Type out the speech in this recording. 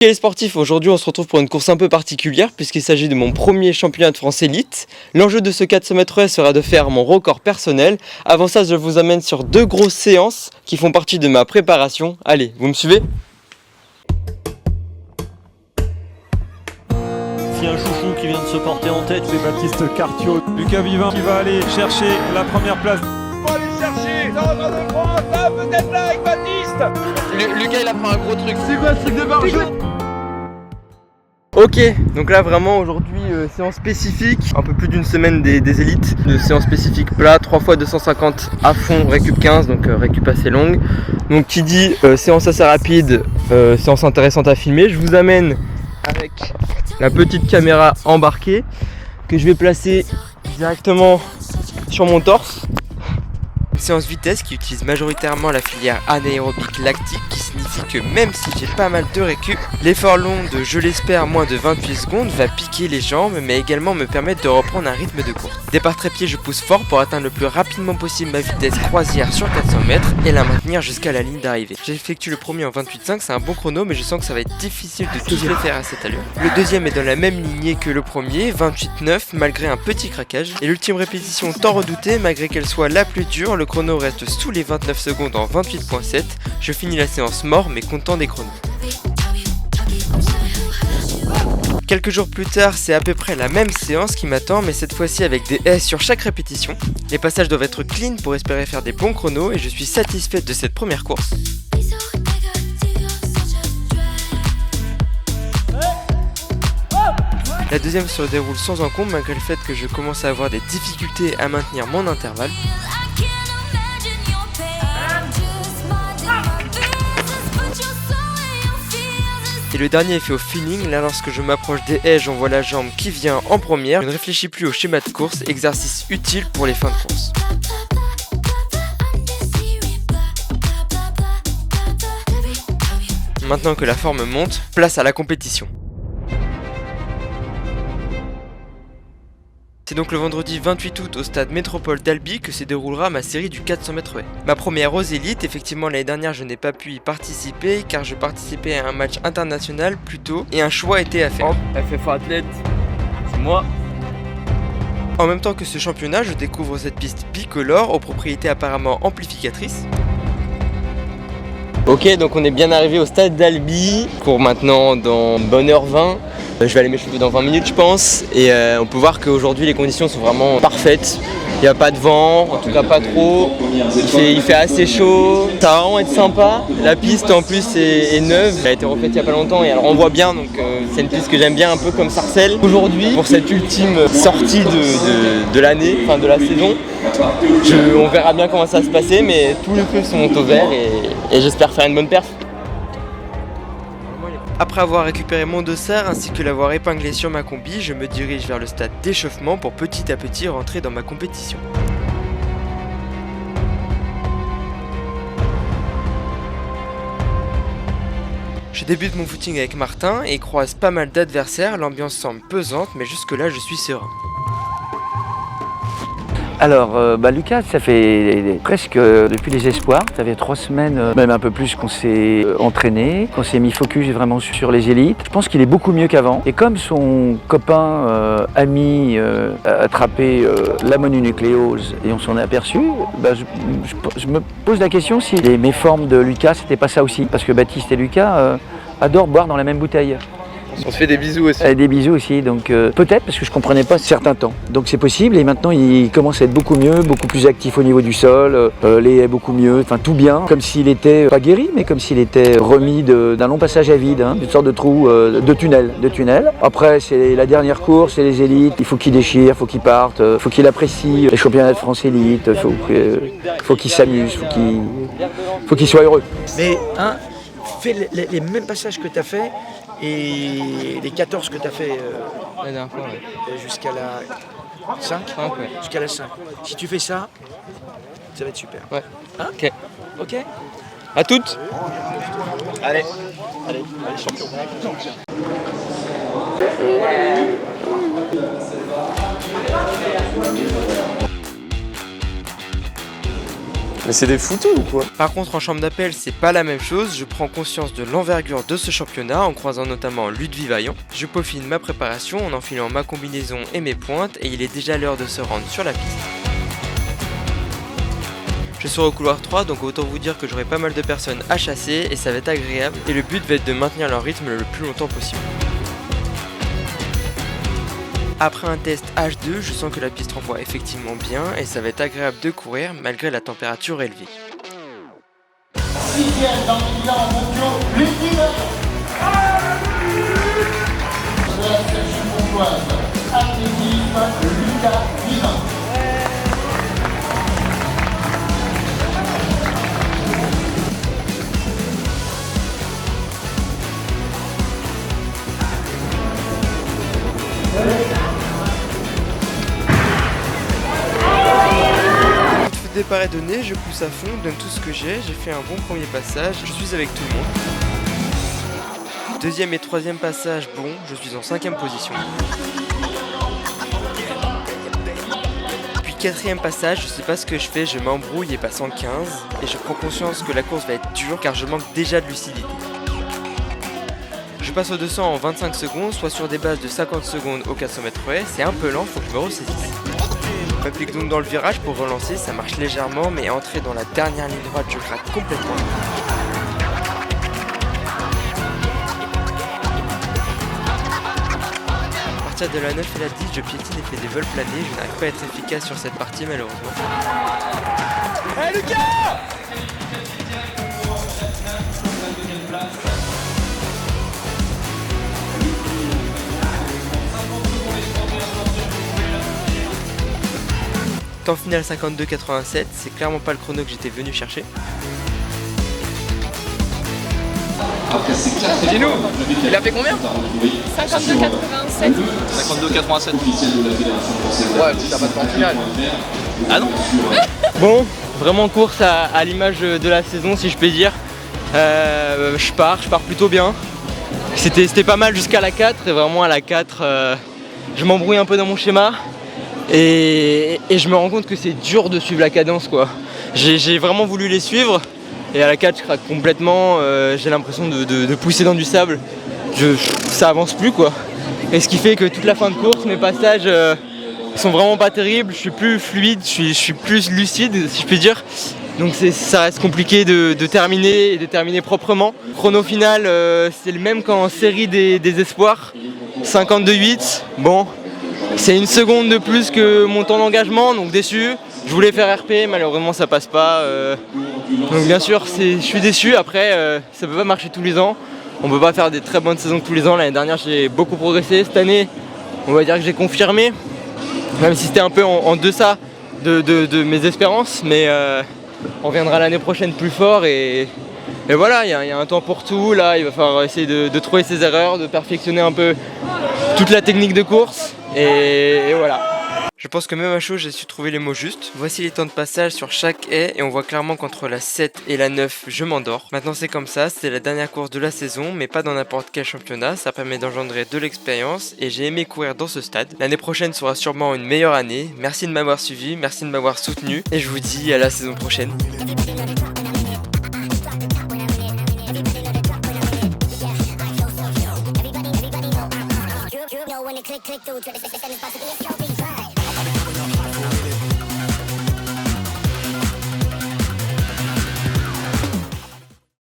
Les sportifs, aujourd'hui on se retrouve pour une course un peu particulière puisqu'il s'agit de mon premier championnat de France élite. L'enjeu de ce 400 mètres sera de faire mon record personnel. Avant ça, je vous amène sur 2 grosses séances qui font partie de ma préparation. Allez, vous me suivez ? Si un chouchou qui vient de se porter en tête, c'est Baptiste Cartiot. Lucas Vivin qui va aller chercher la première place. On va aller chercher dans le de France, là, peut-être là avec Baptiste. Lucas il a pris un gros truc. C'est quoi ce truc de barge? Ok, donc là vraiment aujourd'hui séance spécifique, un peu plus d'une semaine des élites, de séance spécifique plat, 3 fois 250 à fond, récup 15, donc récup assez longue. Donc qui dit séance assez rapide, séance intéressante à filmer, je vous amène avec la petite caméra embarquée que je vais placer directement sur mon torse. Séance vitesse qui utilise majoritairement la filière anaérobique lactique, qui signifie que même si j'ai pas mal de récup, l'effort long de, je l'espère, moins de 28 secondes va piquer les jambes mais également me permettre de reprendre un rythme de course. Départ trépied, je pousse fort pour atteindre le plus rapidement possible ma vitesse croisière sur 400 mètres et la maintenir jusqu'à la ligne d'arrivée. J'effectue le premier en 28,5, c'est un bon chrono mais je sens que ça va être difficile de tous les faire à cette allure. Le deuxième est dans la même lignée que le premier, 28,9 malgré un petit craquage. Et l'ultime répétition tant redoutée, malgré qu'elle soit la plus dure, le chrono reste sous les 29 secondes en 28,7. Je finis la séance mort mais content des chronos. Quelques jours plus tard, c'est à peu près la même séance qui m'attend, mais cette fois-ci avec des S sur chaque répétition. Les passages doivent être clean pour espérer faire des bons chronos et je suis satisfaite de cette première course. La deuxième se déroule sans encombre malgré le fait que je commence à avoir des difficultés à maintenir mon intervalle. Et le dernier est fait au feeling, là lorsque je m'approche des haies, j'envoie la jambe qui vient en première. Je ne réfléchis plus au schéma de course, exercice utile pour les fins de course. Maintenant que la forme monte, place à la compétition. C'est donc le vendredi 28 août au stade Métropole d'Albi que se déroulera ma série du 400 mètres haies. Ma première aux élites, effectivement l'année dernière je n'ai pas pu y participer car je participais à un match international plus tôt et un choix était à faire. FFA athlète, c'est moi. En même temps que ce championnat, je découvre cette piste bicolore aux propriétés apparemment amplificatrices. Ok, donc on est bien arrivé au stade d'Albi pour maintenant dans bonne heure 20. Je vais aller m'échauffer dans 20 minutes je pense et on peut voir qu'aujourd'hui les conditions sont vraiment parfaites. Il n'y a pas de vent, en tout cas pas trop, il fait assez chaud, ça va vraiment être sympa. La piste en plus est neuve, elle a été refaite il n'y a pas longtemps et elle renvoie bien donc c'est une piste que j'aime bien un peu comme Sarcelles. Aujourd'hui pour cette ultime sortie de l'année, enfin de la saison, on verra bien comment ça va se passer mais tous les feux sont au vert et j'espère faire une bonne perf. Après avoir récupéré mon dossard ainsi que l'avoir épinglé sur ma combi, je me dirige vers le stade d'échauffement pour petit à petit rentrer dans ma compétition. Je débute mon footing avec Martin et croise pas mal d'adversaires, l'ambiance semble pesante mais jusque là je suis serein. Alors, Lucas, ça fait presque depuis les espoirs. Ça fait 3 semaines, même un peu plus, qu'on s'est entraîné, qu'on s'est mis focus vraiment sur les élites. Je pense qu'il est beaucoup mieux qu'avant. Et comme son copain, ami, a attrapé la mononucléose et on s'en est aperçu, je me pose la question si les méformes de Lucas, c'était pas ça aussi. Parce que Baptiste et Lucas adorent boire dans la même bouteille. On se fait des bisous aussi. Des bisous aussi, donc peut-être parce que je comprenais pas certains temps. Donc c'est possible et maintenant il commence à être beaucoup mieux, beaucoup plus actif au niveau du sol, les haies beaucoup mieux, enfin tout bien. Comme s'il était, pas guéri, mais comme s'il était remis d'un long passage à vide, une sorte de trou, de tunnel. Après c'est la dernière course, c'est les élites, il faut qu'il déchire, il faut qu'il parte, il faut qu'il apprécie les championnats de France élite, faut qu'il s'amuse, faut qu'il soit heureux. Mais fais les mêmes passages que tu as fait et les 14 que tu as fait la dernière fois, ouais. Jusqu'à la 5, ouais. Jusqu'à la 5. Si tu fais ça, ça va être super. Ouais. Hein? Ok. À toutes. Allez, champion. Mais c'est des foutous ou quoi? Par contre en chambre d'appel c'est pas la même chose, je prends conscience de l'envergure de ce championnat en croisant notamment Ludwig Vaillant. Je peaufine ma préparation en enfilant ma combinaison et mes pointes et il est déjà l'heure de se rendre sur la piste. Je serai au couloir 3 donc autant vous dire que j'aurai pas mal de personnes à chasser et ça va être agréable et le but va être de maintenir leur rythme le plus longtemps possible. Après un test H2, je sens que la piste renvoie effectivement bien et ça va être agréable de courir malgré la température élevée. 6e dans le bilan mondial, Ludwig de la section montoise, athlétisme, Lucas Vivant. Le départ est donné, je pousse à fond, donne tout ce que j'ai fait un bon premier passage, je suis avec tout le monde. Deuxième et troisième passage, bon, je suis en 5e position. Puis quatrième passage, je sais pas ce que je fais, je m'embrouille et passe en 15, et je prends conscience que la course va être dure car je manque déjà de lucidité. Je passe au 200 en 25 secondes, soit sur des bases de 50 secondes au 400 mètres près, c'est un peu lent, faut que je me ressaisisse. Je m'applique donc dans le virage pour relancer, ça marche légèrement, mais entrer dans la dernière ligne droite, je craque complètement. À partir de la 9 et la 10, je piétine et fais des vols planés, je n'arrive pas à être efficace sur cette partie malheureusement. Hey Lucas! Temps final 52,87, c'est clairement pas le chrono que j'étais venu chercher. Dis-nous, il a fait combien? 52,87. 52-87. Ouais, t'as pas de temps final. Ah non? Bon, vraiment course à l'image de la saison si je peux dire. Je pars plutôt bien. C'était pas mal jusqu'à la 4 et vraiment à la 4 je m'embrouille un peu dans mon schéma et je me rends compte que c'est dur de suivre la cadence quoi. J'ai vraiment voulu les suivre et à la 4 je craque complètement, j'ai l'impression de pousser dans du sable, ça avance plus quoi. Et ce qui fait que toute la fin de course, mes passages sont vraiment pas terribles, je suis plus fluide, je suis plus lucide si je puis dire. Donc ça reste compliqué de terminer et de terminer proprement. Chrono final c'est le même qu'en série des espoirs, 52,8. Bon, c'est une seconde de plus que mon temps d'engagement, donc déçu. Je voulais faire RP, malheureusement ça passe pas. Donc bien sûr je suis déçu, après ça peut pas marcher tous les ans. On peut pas faire des très bonnes saisons tous les ans. L'année dernière j'ai beaucoup progressé, cette année on va dire que j'ai confirmé. Même si c'était un peu en deçà de mes espérances, mais on reviendra l'année prochaine plus fort et voilà, il y a un temps pour tout. Là, il va falloir essayer de trouver ses erreurs, de perfectionner un peu toute la technique de course et voilà. Je pense que même à chaud, j'ai su trouver les mots justes. Voici les temps de passage sur chaque haie et on voit clairement qu'entre la 7 et la 9, je m'endors. Maintenant c'est comme ça, c'est la dernière course de la saison, mais pas dans n'importe quel championnat. Ça permet d'engendrer de l'expérience et j'ai aimé courir dans ce stade. L'année prochaine sera sûrement une meilleure année. Merci de m'avoir suivi, merci de m'avoir soutenu et je vous dis à la saison prochaine. Click through to the system is possible.